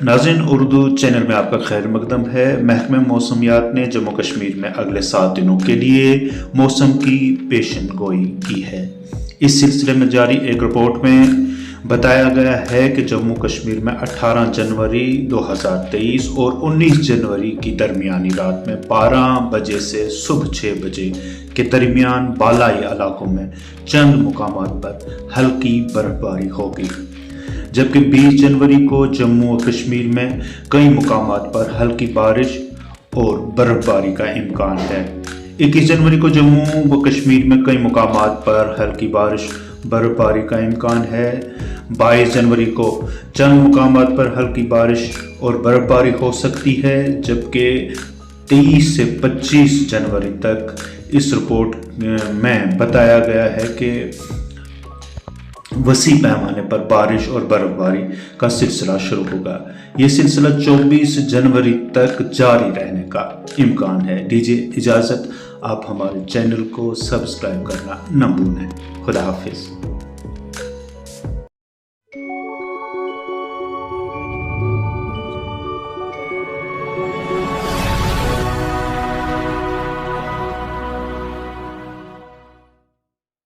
नाज़रीन, उर्दू चैनल में आपका खैर मकदम है। महकमे मौसमियात ने जम्मू कश्मीर में अगले 7 दिनों के लिए मौसम की पेशन गोई की है। इस सिलसिले में जारी एक रिपोर्ट में बताया गया है कि जम्मू कश्मीर में 18 जनवरी 2023 और 19 जनवरी की दरमियानी रात में 12 बजे से सुबह 6 बजे के दरमियान बालाई इलाकों में चंद मुकामात पर हल्की बर्फबारी होगी, जबकि 20 जनवरी को जम्मू और कश्मीर में कई मुकामात पर हल्की बारिश और बर्फबारी का इम्कान है। 21 जनवरी को जम्मू व कश्मीर में कई मुकामात पर हल्की बारिश बर्फबारी का इम्कान है। 22 जनवरी को चंद मुकामात पर हल्की बारिश और बर्फबारी हो सकती है, जबकि 23 से 25 जनवरी तक इस रिपोर्ट में बताया गया है कि वसी पैमाने पर बारिश और बर्फबारी का सिलसिला शुरू होगा। ये सिलसिला 24 जनवरी तक जारी रहने का इम्कान है। दीजिए इजाज़त, आप हमारे चैनल को सब्सक्राइब करना न भूलें। खुदा हाफिज़।